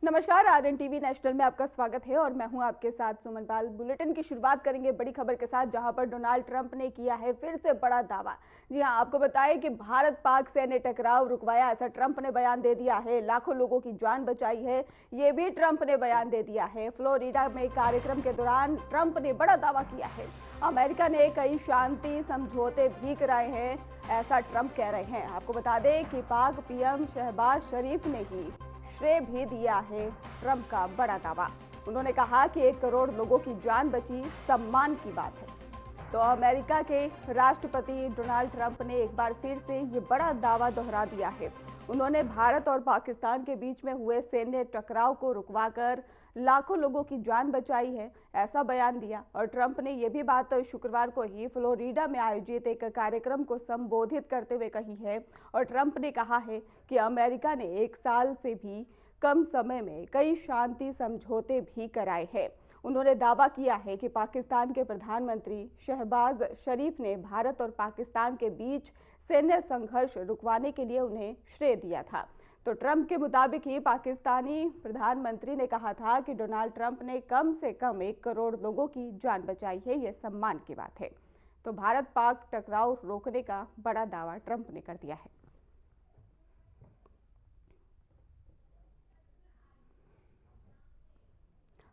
नमस्कार, RN TV national में आपका स्वागत है और मैं हूं आपके साथ सुमन पाल। बुलेटिन की शुरुआत करेंगे बड़ी खबर के साथ, जहां पर डोनाल्ड ट्रंप ने किया है फिर से बड़ा दावा। जी हां, आपको बताएं कि भारत पाक सैन्य टकराव रुकवाया, ऐसा ट्रंप ने बयान दे दिया है। लाखों लोगों की जान बचाई है, ये भी ट्रंप ने बयान दे दिया है। फ्लोरिडा में कार्यक्रम के दौरान ट्रंप ने बड़ा दावा किया है। अमेरिका ने कई शांति समझौते भी कराए हैं, ऐसा ट्रंप कह रहे हैं। आपको बता दें कि पाक पीएम शहबाज शरीफ ने ही श्रेय भी दिया है ट्रंप का बड़ा दावा। उन्होंने कहा कि 1 करोड़ लोगों की जान बची, सम्मान की बात है। तो अमेरिका के राष्ट्रपति डोनाल्ड ट्रंप ने एक बार फिर से ये बड़ा दावा दोहरा दिया है। उन्होंने भारत और पाकिस्तान के बीच में हुए सैन्य टकराव को रुकवाकर लाखों लोगों की जान बचाई है, ऐसा बयान दिया। और ट्रंप ने यह भी बात शुक्रवार को ही फ्लोरिडा में आयोजित एक कार्यक्रम को संबोधित करते हुए कही है। और ट्रंप ने कहा है कि अमेरिका ने 1 साल से भी कम समय में कई शांति समझौते भी कराए हैं। उन्होंने दावा किया है कि पाकिस्तान के प्रधानमंत्री शहबाज शरीफ ने भारत और पाकिस्तान के बीच सैन्य संघर्ष रुकवाने के लिए उन्हें श्रेय दिया था। तो ट्रंप के मुताबिक ही पाकिस्तानी प्रधानमंत्री ने कहा था कि डोनाल्ड ट्रंप ने कम से कम 1 करोड़ लोगों की जान बचाई है, यह सम्मान की बात है। तो भारत पाक टकराव रोकने का बड़ा दावा ट्रंप ने कर दिया है।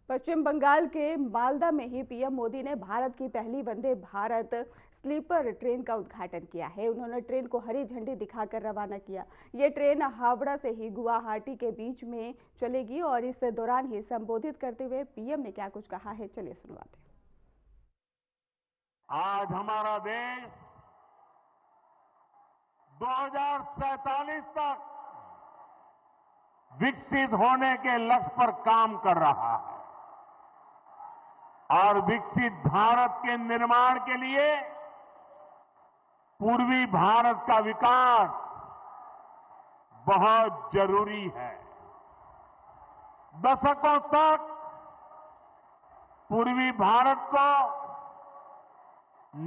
पश्चिम बंगाल के मालदा में ही पीएम मोदी ने भारत की पहली वंदे भारत स्लीपर ट्रेन का उद्घाटन किया है। उन्होंने ट्रेन को हरी झंडी दिखाकर रवाना किया। ये ट्रेन हावड़ा से ही गुवाहाटी के बीच में चलेगी और इस दौरान ही संबोधित करते हुए पीएम ने क्या कुछ कहा है, चलिए सुनवाते हैं। आज हमारा देश 2047 तक विकसित होने के लक्ष्य पर काम कर रहा है और विकसित भारत के निर्माण के लिए पूर्वी भारत का विकास बहुत जरूरी है। दशकों तक पूर्वी भारत को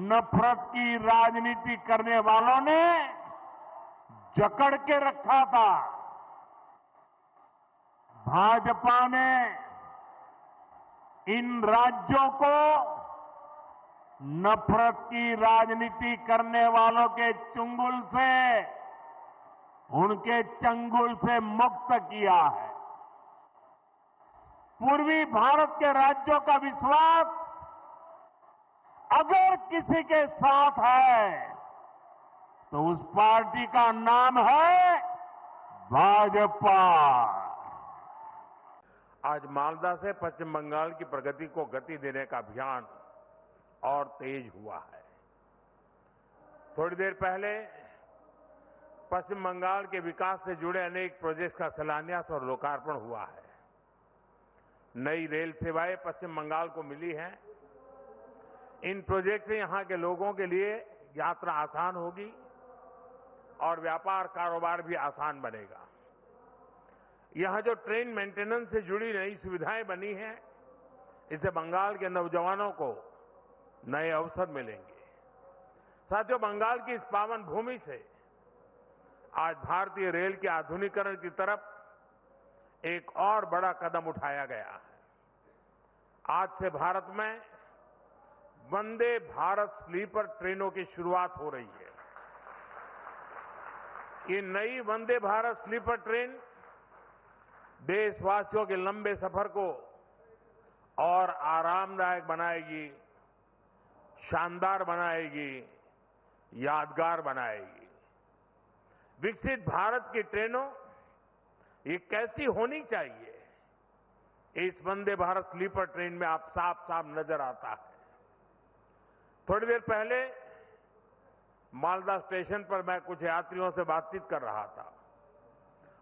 नफरत की राजनीति करने वालों ने जकड़ के रखा था। भाजपा ने इन राज्यों को नफरत की राजनीति करने वालों के चंगुल से, उनके चंगुल से मुक्त किया है। पूर्वी भारत के राज्यों का विश्वास अगर किसी के साथ है तो उस पार्टी का नाम है भाजपा। आज मालदा से पश्चिम बंगाल की प्रगति को गति देने का अभियान और तेज हुआ है। थोड़ी देर पहले पश्चिम बंगाल के विकास से जुड़े अनेक प्रोजेक्ट्स का शिलान्यास और लोकार्पण हुआ है। नई रेल सेवाएं पश्चिम बंगाल को मिली हैं। इन प्रोजेक्ट से यहां के लोगों के लिए यात्रा आसान होगी और व्यापार कारोबार भी आसान बनेगा। यहां जो ट्रेन मेंटेनेंस से जुड़ी नई सुविधाएं बनी हैं, इससे बंगाल के नौजवानों को नए अवसर मिलेंगे। साथियों, बंगाल की इस पावन भूमि से आज भारतीय रेल के आधुनिकीकरण की तरफ एक और बड़ा कदम उठाया गया है। आज से भारत में वंदे भारत स्लीपर ट्रेनों की शुरुआत हो रही है। ये नई वंदे भारत स्लीपर ट्रेन देशवासियों के लंबे सफर को और आरामदायक बनाएगी, शानदार बनाएगी, यादगार बनाएगी। विकसित भारत की ट्रेनों ये कैसी होनी चाहिए, इस वंदे भारत स्लीपर ट्रेन में आप साफ साफ नजर आता है। थोड़ी देर पहले मालदा स्टेशन पर मैं कुछ यात्रियों से बातचीत कर रहा था।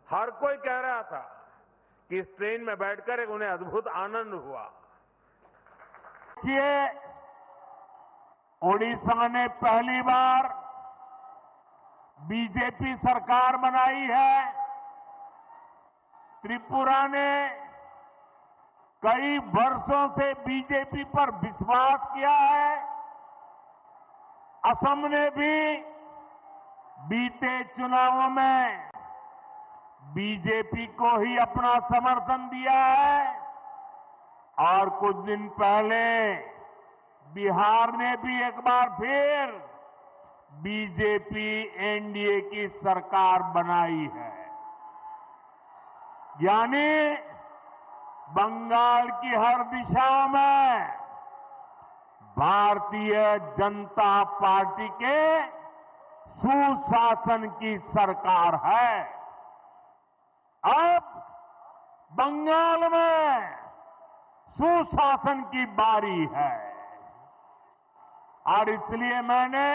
हर कोई कह रहा था कि इस ट्रेन में बैठकर एक उन्हें अद्भुत आनंद हुआ। ये ओडिशा ने पहली बार बीजेपी सरकार बनाई है। त्रिपुरा ने कई वर्षों से बीजेपी पर विश्वास किया है। असम ने भी बीते चुनावों में बीजेपी को ही अपना समर्थन दिया है और कुछ दिन पहले बिहार ने भी एक बार फिर बीजेपी एनडीए की सरकार बनाई है। यानी बंगाल की हर दिशा में भारतीय जनता पार्टी के सुशासन की सरकार है। अब बंगाल में सुशासन की बारी है और इसलिए मैंने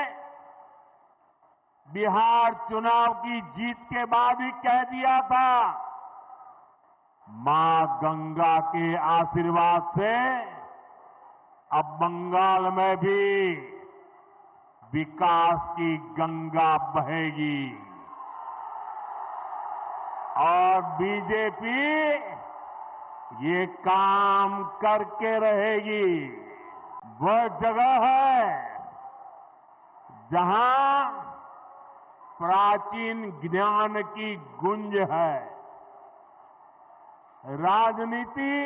बिहार चुनाव की जीत के बाद ही कह दिया था, मां गंगा के आशीर्वाद से अब बंगाल में भी विकास की गंगा बहेगी और बीजेपी ये काम करके रहेगी। वह जगह है जहां प्राचीन ज्ञान की गुंज है, राजनीति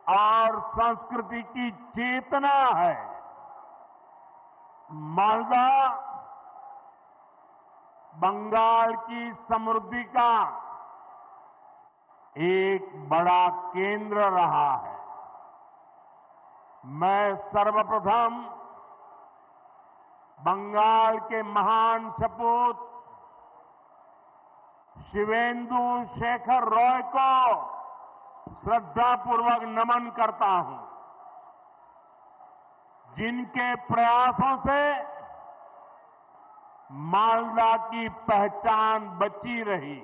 और संस्कृति की चेतना है। मालदा बंगाल की समृद्धि का एक बड़ा केंद्र रहा है। मैं सर्वप्रथम बंगाल के महान सपूत शिवेंदु शेखर रॉय को श्रद्धापूर्वक नमन करता हूं, जिनके प्रयासों से मालदा की पहचान बची रही।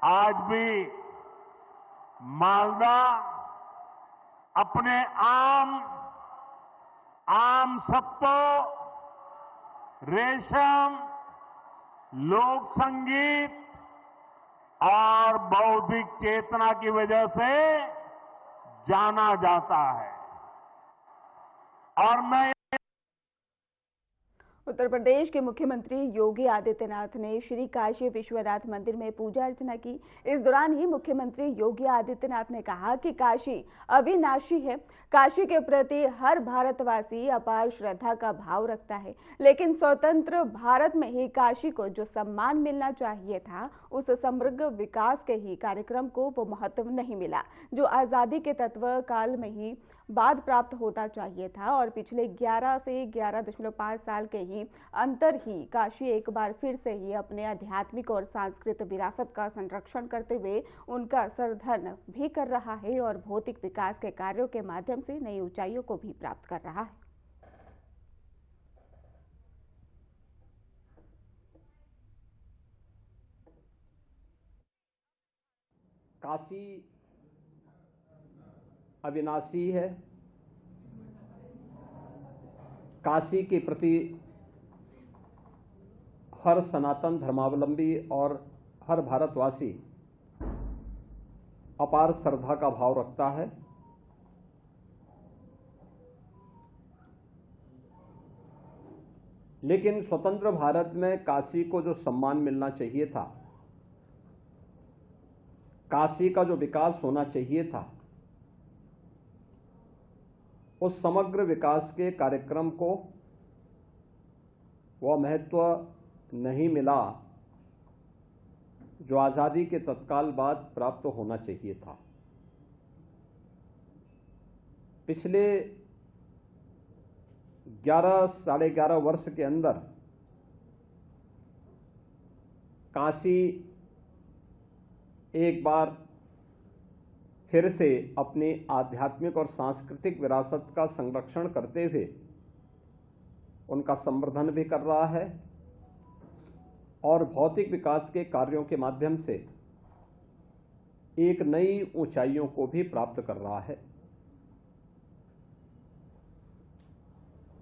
आज भी मालदा अपने आम सत्तों, रेशम, लोक संगीत और बौद्धिक चेतना की वजह से जाना जाता है। और मैं उत्तर प्रदेश के मुख्यमंत्री योगी आदित्यनाथ ने श्री काशी विश्वनाथ मंदिर में पूजा अर्चना की। इस दौरान ही मुख्यमंत्री योगी आदित्यनाथ ने कहा कि काशी अविनाशी है। काशी के प्रति हर भारतवासी अपार श्रद्धा का भाव रखता है, लेकिन स्वतंत्र भारत में ही काशी को जो सम्मान मिलना चाहिए था, उस समग्र विकास के ही कार्यक्रम को वो महत्व नहीं मिला, जो आजादी के तत्व काल में ही बाद प्राप्त होता चाहिए था। और पिछले 11 से 11.5 साल के ही अंतर ही काशी एक बार फिर से ही अपने आध्यात्मिक और सांस्कृतिक विरासत का संरक्षण करते हुए उनका संवर्धन भी कर रहा है और भौतिक विकास के कार्यों के माध्यम से नई ऊंचाइयों को भी प्राप्त कर रहा है। काशी अविनाशी है। काशी के प्रति हर सनातन धर्मावलंबी और हर भारतवासी अपार श्रद्धा का भाव रखता है। लेकिन स्वतंत्र भारत में काशी को जो सम्मान मिलना चाहिए था, काशी का जो विकास होना चाहिए था, उस समग्र विकास के कार्यक्रम को वह महत्व नहीं मिला जो आजादी के तत्काल बाद प्राप्त होना चाहिए था। पिछले 11 साढ़े 11 वर्ष के अंदर काशी एक बार फिर से अपनी आध्यात्मिक और सांस्कृतिक विरासत का संरक्षण करते हुए उनका संवर्धन भी कर रहा है और भौतिक विकास के कार्यों के माध्यम से एक नई ऊंचाइयों को भी प्राप्त कर रहा है।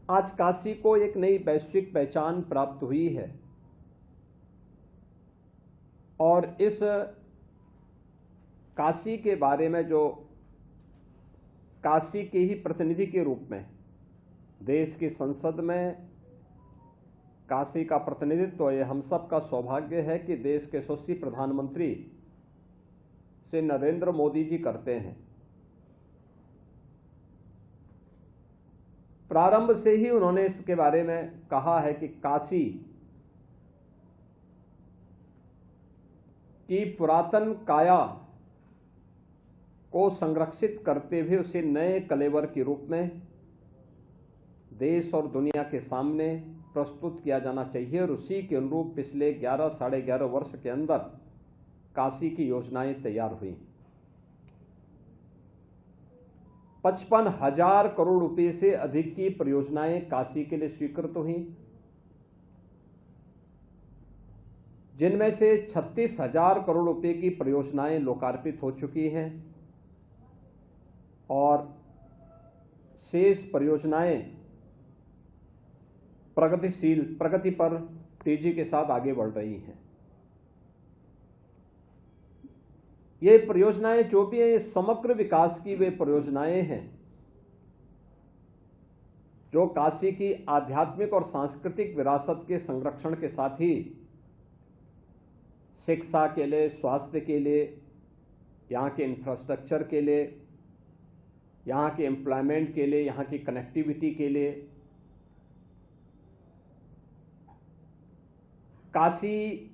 आज काशी को एक नई वैश्विक पहचान प्राप्त हुई है और इस काशी के बारे में जो काशी के ही प्रतिनिधि के रूप में देश की संसद में काशी का प्रतिनिधित्व ये हम सब का सौभाग्य है कि देश के यशस्वी प्रधानमंत्री श्री नरेंद्र मोदी जी करते हैं। प्रारंभ से ही उन्होंने इसके बारे में कहा है कि काशी की पुरातन काया को संरक्षित करते हुए उसे नए कलेवर के रूप में देश और दुनिया के सामने प्रस्तुत किया जाना चाहिए और उसी के अनुरूप पिछले 11 साढ़े 11 वर्ष के अंदर काशी की योजनाएं तैयार हुई। 55,000 करोड़ रुपए से अधिक की परियोजनाएं काशी के लिए स्वीकृत हुई, जिनमें से 36,000 करोड़ रुपए की परियोजनाएं लोकार्पित हो चुकी हैं और शेष परियोजनाएं प्रगति पर तेजी के साथ आगे बढ़ रही हैं। ये परियोजनाएं जो भी हैं, समग्र विकास की वे परियोजनाएं हैं जो काशी की आध्यात्मिक और सांस्कृतिक विरासत के संरक्षण के साथ ही शिक्षा के लिए, स्वास्थ्य के लिए, यहाँ के इंफ्रास्ट्रक्चर के लिए, यहाँ के एम्प्लॉयमेंट के लिए, यहाँ की कनेक्टिविटी के लिए, काशी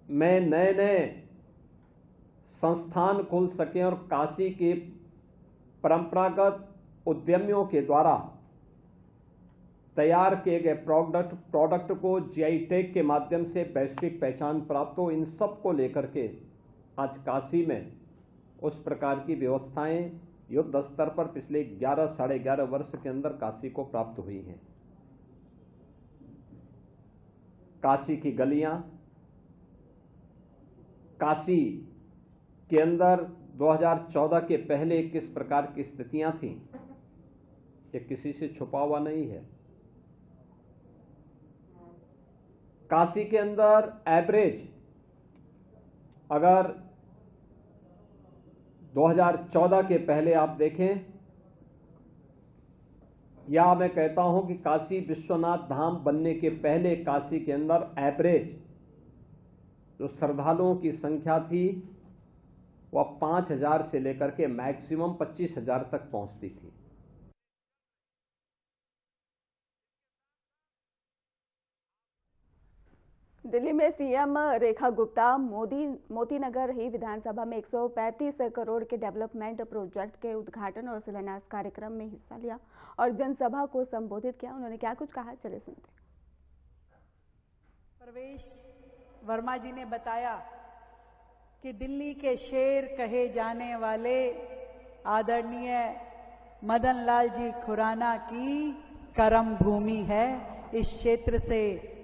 में नए नए संस्थान खुल सकें और काशी के परंपरागत उद्यमियों के द्वारा तैयार किए गए प्रोडक्ट को जीआई टैग के माध्यम से वैश्विक पहचान प्राप्त हो। इन सब को लेकर के आज काशी में उस प्रकार की व्यवस्थाएं युद्ध स्तर पर पिछले 11 साढ़े 11 वर्ष के अंदर काशी को प्राप्त हुई हैं। काशी की गलियां, काशी के अंदर 2014 के पहले किस प्रकार की स्थितियां थीं, ये किसी से छुपा हुआ नहीं है। काशी के अंदर एवरेज अगर 2014 के पहले आप देखें, या मैं कहता हूं कि काशी विश्वनाथ धाम बनने के पहले काशी के अंदर एवरेज जो श्रद्धालुओं की संख्या थी वह 5,000 से लेकर के मैक्सिमम 25,000 तक पहुंचती थी। दिल्ली में सीएम रेखा गुप्ता मोतीनगर ही विधानसभा में 135 करोड़ के डेवलपमेंट प्रोजेक्ट के उद्घाटन और शिलान्यास कार्यक्रम में हिस्सा लिया और जनसभा को संबोधित किया। उन्होंने क्या कुछ कहा, चलिए सुनते। प्रवेश वर्मा जी ने बताया कि दिल्ली के शेर कहे जाने वाले आदरणीय मदन लाल जी खुराना की कर्म भूमि है। इस क्षेत्र से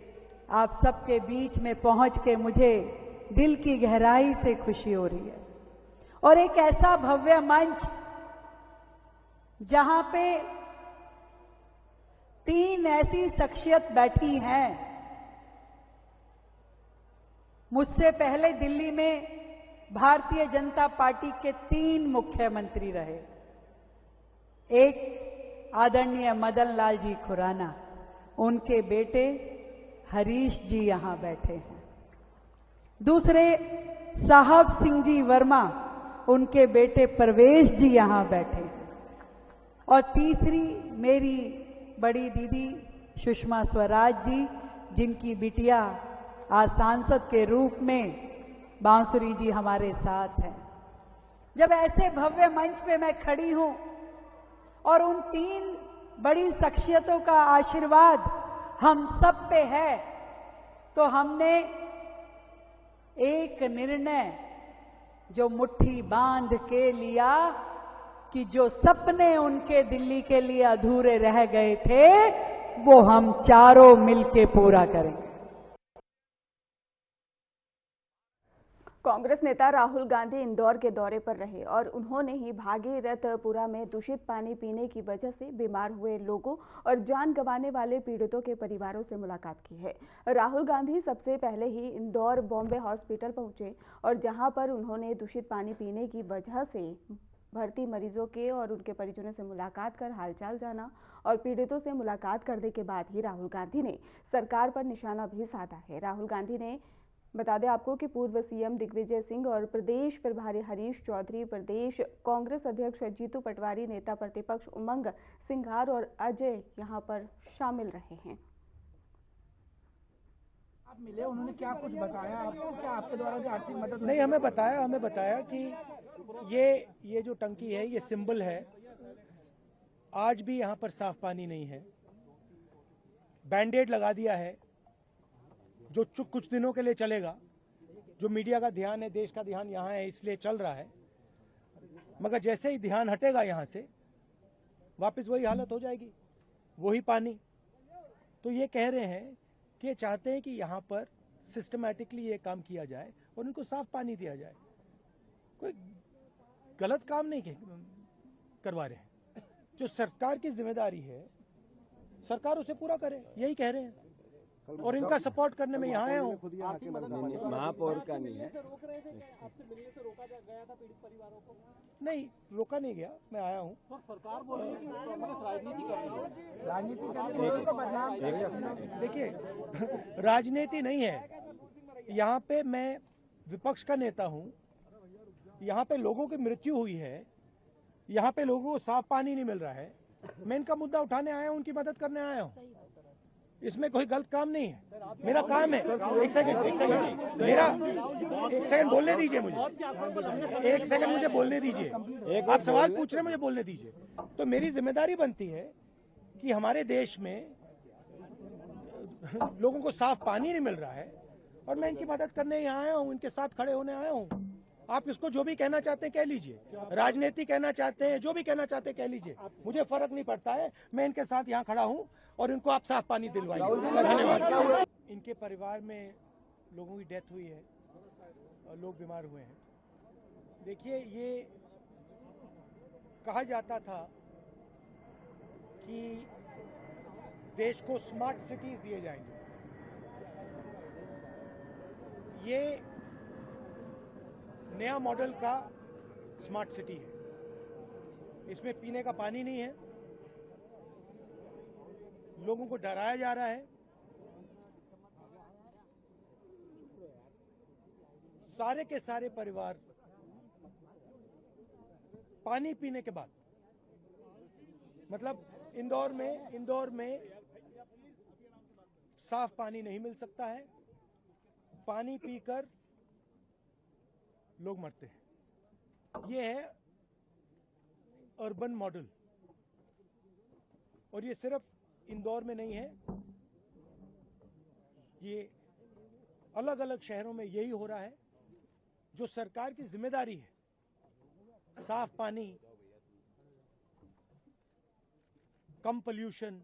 आप सबके बीच में पहुंच के मुझे दिल की गहराई से खुशी हो रही है और एक ऐसा भव्य मंच जहां पे 3 ऐसी शख्सियत बैठी हैं। मुझसे पहले दिल्ली में भारतीय जनता पार्टी के 3 मुख्यमंत्री रहे। एक आदरणीय मदन लाल जी खुराना, उनके बेटे हरीश जी यहां बैठे हैं। दूसरे साहब सिंह जी वर्मा, उनके बेटे प्रवेश जी यहां बैठे हैं। और तीसरी मेरी बड़ी दीदी सुषमा स्वराज जी, जिनकी बिटिया आज सांसद के रूप में बांसुरी जी हमारे साथ हैं। जब ऐसे भव्य मंच पे मैं खड़ी हूं और उन 3 बड़ी शख्सियतों का आशीर्वाद हम सब पे है, तो हमने एक निर्णय जो मुट्ठी बांध के लिया कि जो सपने उनके दिल्ली के लिए अधूरे रह गए थे वो हम चारों मिलके पूरा करेंगे। कांग्रेस नेता राहुल गांधी इंदौर के दौरे पर रहे और उन्होंने ही भागीरथपुरा में दूषित पानी पीने की वजह से बीमार हुए लोगों और जान गंवाने वाले पीड़ितों के परिवारों से मुलाकात की है। राहुल गांधी सबसे पहले ही इंदौर बॉम्बे हॉस्पिटल पहुंचे और जहां पर उन्होंने दूषित पानी पीने की वजह से भर्ती मरीजों के और उनके परिजनों से मुलाकात कर हालचाल जाना और पीड़ितों से मुलाकात करने के बाद ही राहुल गांधी ने सरकार पर निशाना भी साधा है। राहुल गांधी ने बता दें आपको कि पूर्व सीएम दिग्विजय सिंह और प्रदेश प्रभारी हरीश चौधरी, प्रदेश कांग्रेस अध्यक्ष जीतू पटवारी, नेता प्रतिपक्ष उमंग सिंघार और अजय यहां पर शामिल रहे हैं। आप मिले, उन्होंने क्या कुछ बताया आपको? क्या आपके द्वारा जो आर्थिक मदद? नहीं, हमें बताया कि ये जो टंकी है ये सिंबल है। आज भी यहाँ पर साफ पानी नहीं है, बैंडेड लगा दिया है जो कुछ दिनों के लिए चलेगा। जो मीडिया का ध्यान है, देश का ध्यान यहाँ है, इसलिए चल रहा है, मगर जैसे ही ध्यान हटेगा यहाँ से वापस वही हालत हो जाएगी, वही पानी। तो ये कह रहे हैं कि ये चाहते हैं कि यहाँ पर सिस्टमैटिकली ये काम किया जाए और उनको साफ पानी दिया जाए। कोई गलत काम नहीं करवा रहे हैं। जो सरकार की जिम्मेदारी है सरकार उसे पूरा करे, यही कह रहे हैं और इनका सपोर्ट करने में यहाँ आया हूँ। महापौर का नहीं है, आपसे मिलने से रोका गया था पीड़ित परिवारों को? नहीं, रोका नहीं गया, मैं आया हूँ। सरकार बोल रही है कि कांग्रेस राजनीति कर रही है, राजनीति कर रही है। देखिए, राजनीति नहीं है, यहाँ पे मैं विपक्ष का नेता हूँ, यहाँ पे लोगों की मृत्यु हुई है, यहाँ पे लोगों को साफ पानी नहीं मिल रहा है। मैं इनका मुद्दा उठाने आया हूँ, उनकी मदद करने आया हूँ। इसमें कोई गलत काम नहीं है, मेरा काम है। एक सेकंड मेरा एक सेकंड बोलने दीजिए मुझे, एक सेकंड मुझे बोलने दीजिए। आप सवाल पूछ रहे हैं, मुझे बोलने दीजिए। तो मेरी जिम्मेदारी बनती है कि हमारे देश में लोगों को साफ पानी नहीं मिल रहा है और मैं इनकी मदद करने यहाँ आया हूँ, इनके साथ खड़े होने आया हूँ। आप इसको जो भी कहना चाहते हैं कह लीजिए, राजनीति कहना चाहते हैं, जो भी कहना चाहते हैं कह लीजिए, मुझे फर्क नहीं पड़ता है। मैं इनके साथ यहाँ खड़ा हूँ और इनको आप साफ पानी दिलवाइए। धन्यवाद। इनके परिवार में लोगों की डेथ हुई है और लोग बीमार हुए हैं। देखिए, ये कहा जाता था कि देश को स्मार्ट सिटीज दिए जाएंगे। ये नया मॉडल का स्मार्ट सिटी है। इसमें पीने का पानी नहीं है, लोगों को डराया जा रहा है। सारे के सारे परिवार पानी पीने के बाद, मतलब इंदौर में साफ पानी नहीं मिल सकता है। पानी पीकर लोग मरते हैं। ये है अर्बन मॉडल और ये सिर्फ इंदौर में नहीं है, ये अलग अलग शहरों में यही हो रहा है। जो सरकार की जिम्मेदारी है, साफ पानी, कम पोल्यूशन,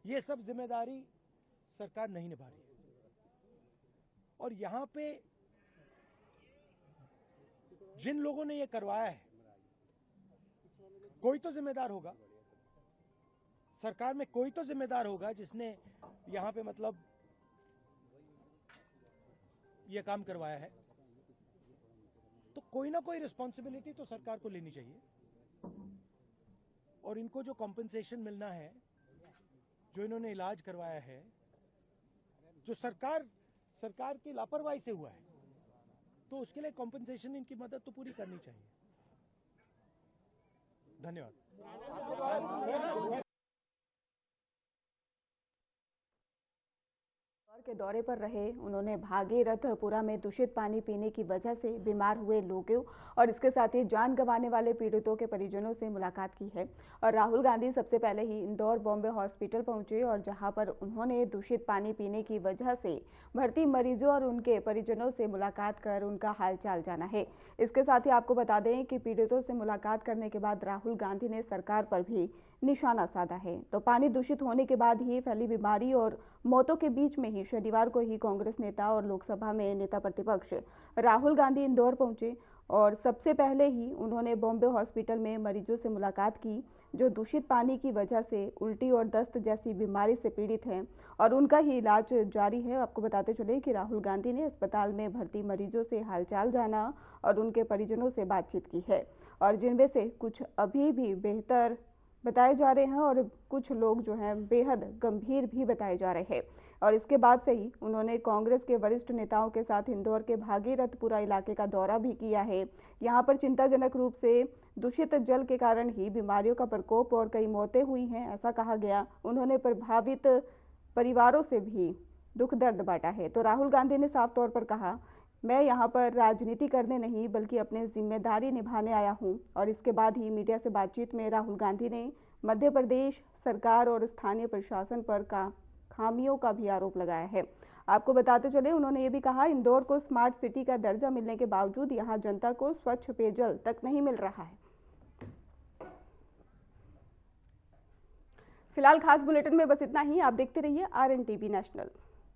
ये सब जिम्मेदारी सरकार नहीं निभा रही है। और यहां पे जिन लोगों ने ये करवाया है, कोई तो जिम्मेदार होगा, सरकार में कोई तो जिम्मेदार होगा जिसने यहां पे मतलब ये काम करवाया है। तो कोई ना कोई रिस्पॉन्सिबिलिटी तो सरकार को लेनी चाहिए। और इनको जो कॉम्पेंसेशन मिलना है, जो इन्होंने इलाज करवाया है, जो सरकार की लापरवाही से हुआ है, तो उसके लिए कॉम्पेंसेशन, इनकी मदद तो पूरी करनी चाहिए। धन्यवाद। के दौरे पर रहे उन्होंने भागीरथपुरा में दूषित पानी पीने की वजह से बीमार हुए लोगों और इसके साथ ही जान गंवाने वाले पीड़ितों के परिजनों से मुलाकात की है। और राहुल गांधी सबसे पहले ही इंदौर बॉम्बे हॉस्पिटल पहुंचे और जहां पर उन्होंने दूषित पानी पीने की वजह से भर्ती मरीजों और उनके परिजनों से मुलाकात कर उनका हालचाल जाना है। इसके साथ ही आपको बता दें कि पीड़ितों से मुलाकात करने के बाद राहुल गांधी ने सरकार पर भी निशाना साधा है। तो पानी दूषित होने के बाद ही फैली बीमारी और मौतों के बीच में ही शनिवार को ही कांग्रेस नेता और लोकसभा में नेता प्रतिपक्ष राहुल गांधी इंदौर पहुंचे और सबसे पहले ही उन्होंने बॉम्बे हॉस्पिटल में मरीजों से मुलाकात की जो दूषित पानी की वजह से उल्टी और दस्त जैसी बीमारी से पीड़ित हैं और उनका ही इलाज जारी है। आपको बताते चले कि राहुल गांधी ने अस्पताल में भर्ती मरीजों से हालचाल जाना और उनके परिजनों से बातचीत की है और जिनमें से कुछ अभी भी बेहतर बताए जा रहे हैं और कुछ लोग जो हैं बेहद गंभीर भी बताए जा रहे हैं। और इसके बाद से ही उन्होंने कांग्रेस के वरिष्ठ नेताओं के साथ इंदौर के भागीरथपुरा इलाके का दौरा भी किया है। यहाँ पर चिंताजनक रूप से दूषित जल के कारण ही बीमारियों का प्रकोप और कई मौतें हुई हैं, ऐसा कहा गया। उन्होंने प्रभावित परिवारों से भी दुख दर्द बांटा है। तो राहुल गांधी ने साफ तौर पर कहा, मैं यहाँ पर राजनीति करने नहीं बल्कि अपनी जिम्मेदारी निभाने आया हूँ। और इसके बाद ही मीडिया से बातचीत में राहुल गांधी ने मध्य प्रदेश सरकार और स्थानीय प्रशासन पर खामियों का भी आरोप लगाया है। आपको बताते चले, उन्होंने ये भी कहा, इंदौर को स्मार्ट सिटी का दर्जा मिलने के बावजूद यहाँ जनता को स्वच्छ पेयजल तक नहीं मिल रहा है। फिलहाल खास बुलेटिन में बस इतना ही। आप देखते रहिए RNTV नेशनल।